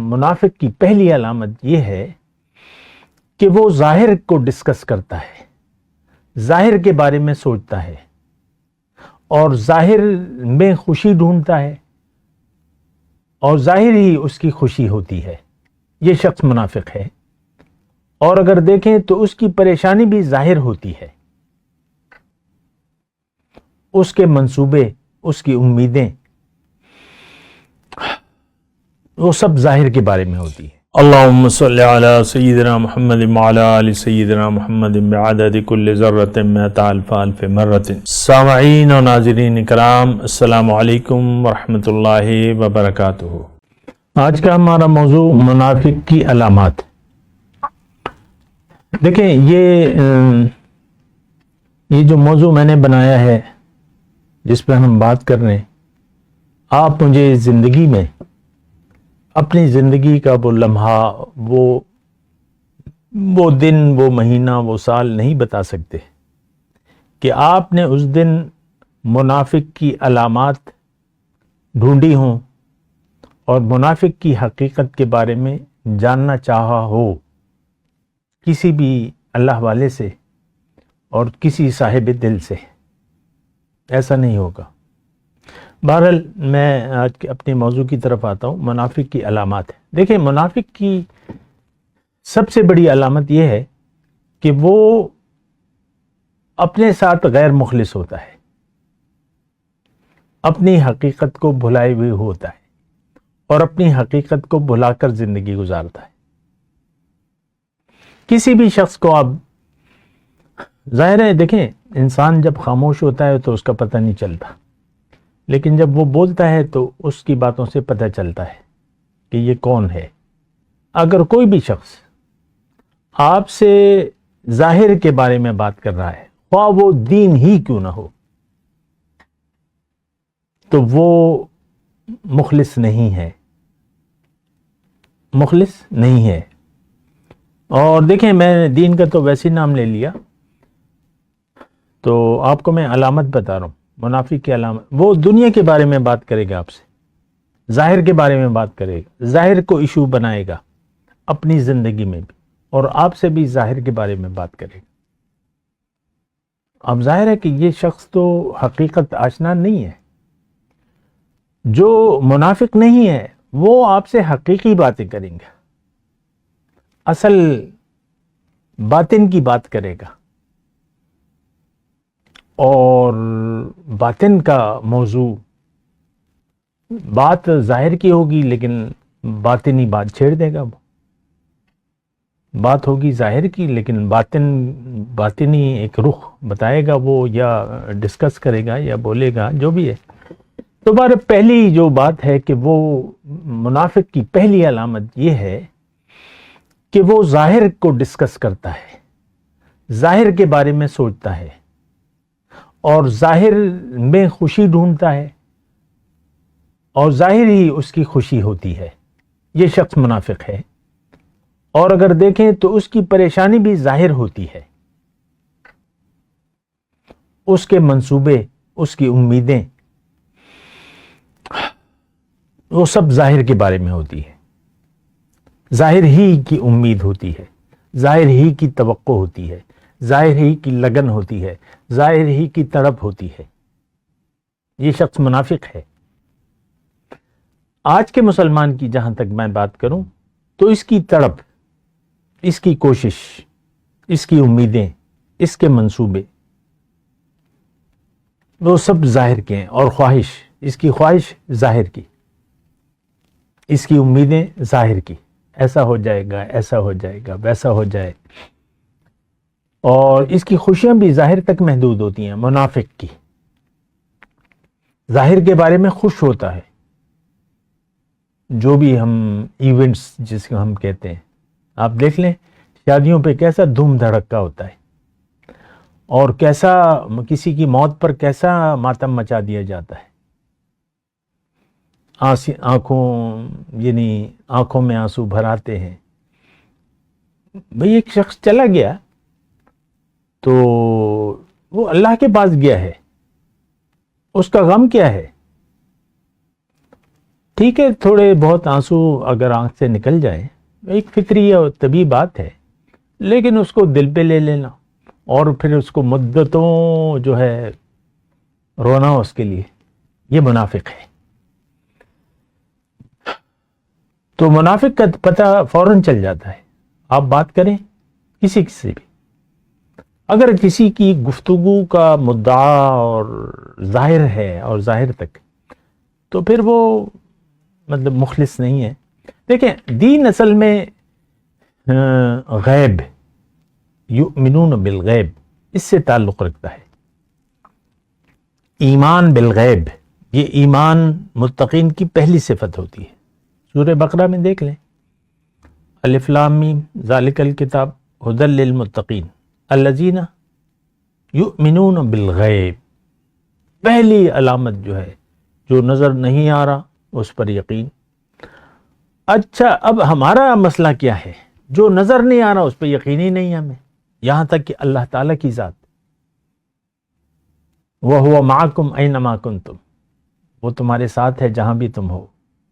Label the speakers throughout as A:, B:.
A: منافق کی پہلی علامت یہ ہے کہ وہ ظاہر کو ڈسکس کرتا ہے، ظاہر کے بارے میں سوچتا ہے اور ظاہر میں خوشی ڈھونڈتا ہے اور ظاہر ہی اس کی خوشی ہوتی ہے۔ یہ شخص منافق ہے، اور اگر دیکھیں تو اس کی پریشانی بھی ظاہر ہوتی ہے، اس کے منصوبے، اس کی امیدیں، وہ سب ظاہر کے بارے میں ہوتی ہے۔
B: اللہم صلی علی سیدنا محمد وعلی آل سیدنا محمد بعدد کل ذرۃ مئۃ الف الف مرۃ۔ سامعین و ناظرین کرام، السلام علیکم ورحمۃ اللہ وبرکاتہ۔
A: آج کا ہمارا موضوع منافق کی علامات۔ دیکھیں یہ جو موضوع میں نے بنایا ہے، جس پہ ہم بات کر رہے ہیں، آپ مجھے زندگی میں اپنی زندگی کا وہ لمحہ، وہ دن، وہ مہینہ، وہ سال نہیں بتا سکتے کہ آپ نے اس دن منافق کی علامات ڈھونڈی ہوں اور منافق کی حقیقت کے بارے میں جاننا چاہا ہو کسی بھی اللہ والے سے اور کسی صاحب دل سے۔ ایسا نہیں ہوگا۔ بہرحال میں آج اپنے موضوع کی طرف آتا ہوں۔ منافق کی علامات۔ دیکھیں، منافق کی سب سے بڑی علامت یہ ہے کہ وہ اپنے ساتھ غیر مخلص ہوتا ہے، اپنی حقیقت کو بھلائے ہوئے ہوتا ہے اور اپنی حقیقت کو بھلا کر زندگی گزارتا ہے۔ کسی بھی شخص کو آپ ظاہر ہے، دیکھیں، انسان جب خاموش ہوتا ہے تو اس کا پتہ نہیں چلتا، لیکن جب وہ بولتا ہے تو اس کی باتوں سے پتہ چلتا ہے کہ یہ کون ہے۔ اگر کوئی بھی شخص آپ سے ظاہر کے بارے میں بات کر رہا ہے، خواہ وہ دین ہی کیوں نہ ہو، تو وہ مخلص نہیں ہے، مخلص نہیں ہے۔ اور دیکھیں، میں نے دین کا تو ویسے نام لے لیا، تو آپ کو میں علامت بتا رہا ہوں۔ منافق کی علامت، وہ دنیا کے بارے میں بات کرے گا، آپ سے ظاہر کے بارے میں بات کرے گا، ظاہر کو ایشو بنائے گا اپنی زندگی میں بھی، اور آپ سے بھی ظاہر کے بارے میں بات کرے گا۔ اب ظاہر ہے کہ یہ شخص تو حقیقت آشنا نہیں ہے۔ جو منافق نہیں ہے وہ آپ سے حقیقی باتیں کریں گا، اصل باطن کی بات کرے گا، اور باطن کا موضوع، بات ظاہر کی ہوگی لیکن باطنی بات چھیڑ دے گا۔ وہ بات ہوگی ظاہر کی لیکن باطنی ایک رخ بتائے گا وہ، یا ڈسکس کرے گا یا بولے گا، جو بھی ہے۔ تو پہلی جو بات ہے کہ وہ منافق کی پہلی علامت یہ ہے کہ وہ ظاہر کو ڈسکس کرتا ہے، ظاہر کے بارے میں سوچتا ہے اور ظاہر میں خوشی ڈھونڈتا ہے اور ظاہر ہی اس کی خوشی ہوتی ہے۔ یہ شخص منافق ہے، اور اگر دیکھیں تو اس کی پریشانی بھی ظاہر ہوتی ہے، اس کے منصوبے، اس کی امیدیں، وہ سب ظاہر کے بارے میں ہوتی ہے۔ ظاہر ہی کی امید ہوتی ہے، ظاہر ہی کی توقع ہوتی ہے، ظاہر ہی کی لگن ہوتی ہے، ظاہر ہی کی تڑپ ہوتی ہے۔ یہ شخص منافق ہے۔ آج کے مسلمان کی جہاں تک میں بات کروں تو اس کی تڑپ، اس کی کوشش، اس کی امیدیں، اس کے منصوبے، وہ سب ظاہر کے ہیں، اور خواہش، اس کی خواہش ظاہر کی، اس کی امیدیں ظاہر کی، ایسا ہو جائے گا، ایسا ہو جائے گا، ویسا ہو جائے، اور اس کی خوشیاں بھی ظاہر تک محدود ہوتی ہیں۔ منافق کی ظاہر کے بارے میں خوش ہوتا ہے، جو بھی ہم ایونٹس جس کو ہم کہتے ہیں، آپ دیکھ لیں شادیوں پہ کیسا دھوم دھڑکا ہوتا ہے، اور کیسا کسی کی موت پر کیسا ماتم مچا دیا جاتا ہے، آنکھوں میں آنسو بھر آتے ہیں۔ بھئی ایک شخص چلا گیا تو وہ اللہ کے پاس گیا ہے، اس کا غم کیا ہے؟ ٹھیک ہے، تھوڑے بہت آنسو اگر آنکھ سے نکل جائیں، ایک فطری اور طبیعی بات ہے، لیکن اس کو دل پہ لے لینا اور پھر اس کو مدتوں جو ہے رونا اس کے لیے، یہ منافق ہے۔ تو منافق کا پتہ فوراً چل جاتا ہے۔ آپ بات کریں کسی سے بھی، اگر کسی کی گفتگو کا مدعا اور ظاہر ہے اور ظاہر تک، تو پھر وہ مطلب مخلص نہیں ہے۔ دیکھیں، دین اصل میں غیب، یؤمنون بالغیب، اس سے تعلق رکھتا ہے۔ ایمان بالغیب، یہ ایمان متقین کی پہلی صفت ہوتی ہے۔ سورہ بقرہ میں دیکھ لیں، الف لام میم ذالک الکتاب ھدی للمتقین الذین یؤمنون بالغیب، پہلی علامت جو ہے، جو نظر نہیں آ رہا اس پر یقین۔ اچھا، اب ہمارا مسئلہ کیا ہے؟ جو نظر نہیں آ رہا اس پہ یقین ہی نہیں ہمیں، یہاں تک کہ اللہ تعالیٰ کی ذات، وَهُوَ مَعَكُمْ أَيْنَمَا كُنْتُمْ، وہ تمہارے ساتھ ہے جہاں بھی تم ہو،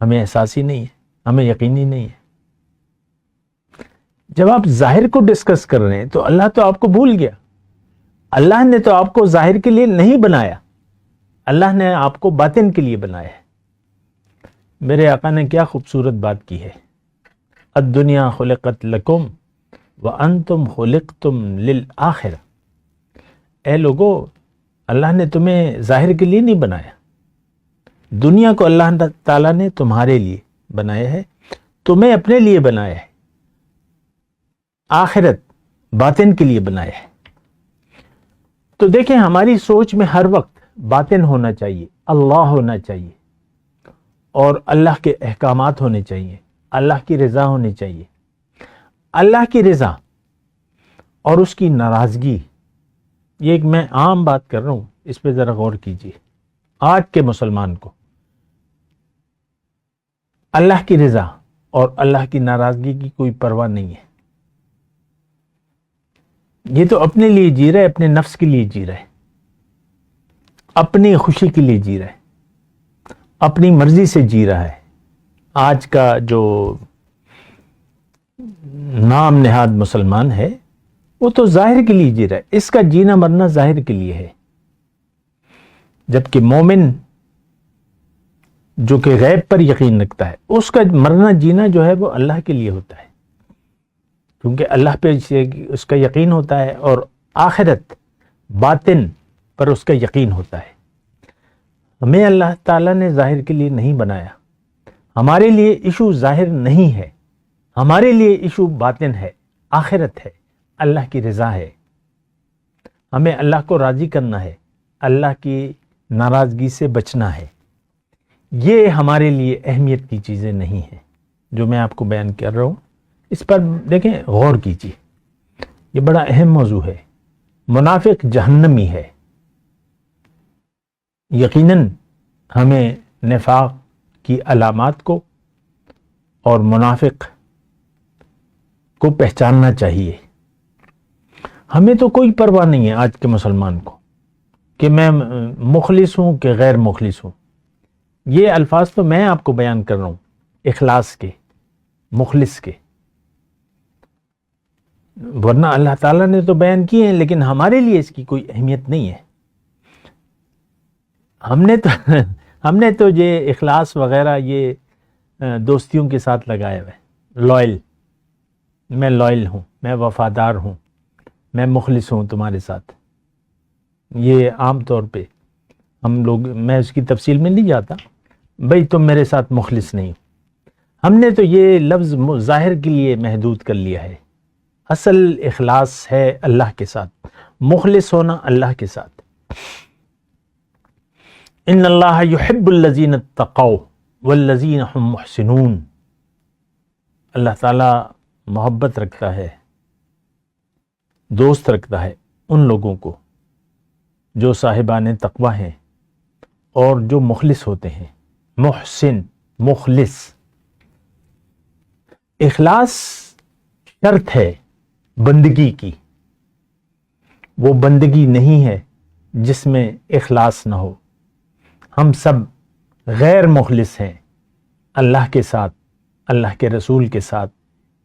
A: ہمیں احساس ہی نہیں ہے، ہمیں یقین ہی نہیں ہے۔ جب آپ ظاہر کو ڈسکس کر رہے ہیں تو اللہ تو آپ کو بھول گیا۔ اللہ نے تو آپ کو ظاہر کے لیے نہیں بنایا، اللہ نے آپ کو باطن کے لیے بنایا ہے۔ میرے آقا نے کیا خوبصورت بات کی ہے، الدنیا خلقت لکم وانتم خلقتم للآخرہ۔ اے لوگو، اللہ نے تمہیں ظاہر کے لیے نہیں بنایا، دنیا کو اللہ تعالیٰ نے تمہارے لیے بنایا ہے، تمہیں اپنے لیے بنایا ہے، آخرت باطن کے لیے بنایا ہے۔ تو دیکھیں، ہماری سوچ میں ہر وقت باطن ہونا چاہیے، اللہ ہونا چاہیے، اور اللہ کے احکامات ہونے چاہیے، اللہ کی رضا ہونی چاہیے۔ اللہ کی رضا اور اس کی ناراضگی، یہ ایک میں عام بات کر رہا ہوں، اس پہ ذرا غور کیجیے۔ آج کے مسلمان کو اللہ کی رضا اور اللہ کی ناراضگی کی کوئی پرواہ نہیں ہے۔ یہ تو اپنے لیے جی رہا ہے، اپنے نفس کے لیے جی رہا ہے، اپنی خوشی کے لیے جی رہا ہے، اپنی مرضی سے جی رہا ہے۔ آج کا جو نام نہاد مسلمان ہے وہ تو ظاہر کے لیے جی رہا ہے، اس کا جینا مرنا ظاہر کے لیے ہے، جبکہ مومن جو کہ غیب پر یقین رکھتا ہے، اس کا مرنا جینا جو ہے وہ اللہ کے لیے ہوتا ہے، کیونکہ اللہ پہ اس کا یقین ہوتا ہے اور آخرت باطن پر اس کا یقین ہوتا ہے۔ ہمیں اللہ تعالیٰ نے ظاہر کے لیے نہیں بنایا، ہمارے لیے ایشو ظاہر نہیں ہے، ہمارے لیے ایشو باطن ہے، آخرت ہے، اللہ کی رضا ہے۔ ہمیں اللہ کو راضی کرنا ہے، اللہ کی ناراضگی سے بچنا ہے۔ یہ ہمارے لیے اہمیت کی چیزیں نہیں ہیں جو میں آپ کو بیان کر رہا ہوں، اس پر دیکھیں، غور کیجیے، یہ بڑا اہم موضوع ہے۔ منافق جہنمی ہے۔ یقیناً ہمیں نفاق کی علامات کو اور منافق کو پہچاننا چاہیے۔ ہمیں تو کوئی پرواہ نہیں ہے آج کے مسلمان کو کہ میں مخلص ہوں کہ غیر مخلص ہوں۔ یہ الفاظ تو میں آپ کو بیان کر رہا ہوں، اخلاص کے، مخلص کے، ورنہ اللہ تعالیٰ نے تو بیان کیے ہیں، لیکن ہمارے لیے اس کی کوئی اہمیت نہیں ہے۔ ہم نے تو یہ اخلاص وغیرہ یہ دوستیوں کے ساتھ لگایا ہوا ہے، لائل، میں لائل ہوں، میں وفادار ہوں، میں مخلص ہوں تمہارے ساتھ۔ یہ عام طور پہ ہم لوگ، میں اس کی تفصیل میں نہیں جاتا، بھئی تم میرے ساتھ مخلص نہیں ہو۔ ہم نے تو یہ لفظ ظاہر کے لیے محدود کر لیا ہے، اصل اخلاص ہے اللہ کے ساتھ، مخلص ہونا اللہ کے ساتھ۔ ان اللہ یحب الذین اتقوا والذین هم محسنون، اللہ تعالیٰ محبت رکھتا ہے، دوست رکھتا ہے ان لوگوں کو جو صاحبان تقوی ہیں اور جو مخلص ہوتے ہیں۔ محسن، مخلص، اخلاص شرط ہے بندگی کی، وہ بندگی نہیں ہے جس میں اخلاص نہ ہو۔ ہم سب غیر مخلص ہیں، اللہ کے ساتھ، اللہ کے رسول کے ساتھ،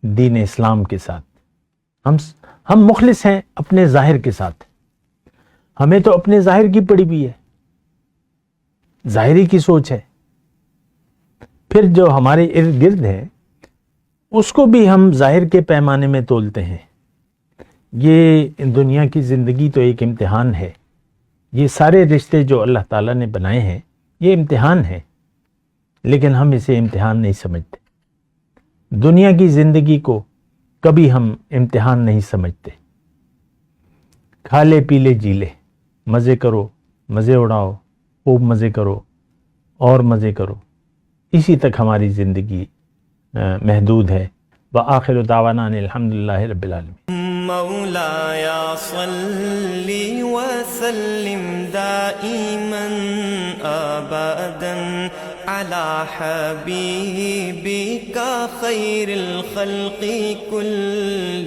A: دین اسلام کے ساتھ. ہم مخلص ہیں اپنے ظاہر کے ساتھ. ہمیں تو اپنے ظاہر کی پڑی بھی ہے، ظاہری کی سوچ ہے. پھر جو ہمارے ارد گرد ہے اس کو بھی ہم ظاہر کے پیمانے میں تولتے ہیں. یہ دنیا کی زندگی تو ایک امتحان ہے. یہ سارے رشتے جو اللہ تعالیٰ نے بنائے ہیں یہ امتحان ہے، لیکن ہم اسے امتحان نہیں سمجھتے. دنیا کی زندگی کو کبھی ہم امتحان نہیں سمجھتے. کھا لے پی لے جی لے، مزے کرو، مزے اڑاؤ، خوب مزے کرو اور مزے کرو، اسی تک ہماری زندگی محدود ہے. وآخر دعوانا ان الحمدللہ رب العالمین.
C: مولاي صل وسلم دائما ابدا على حبيبك خير الخلق كلهم.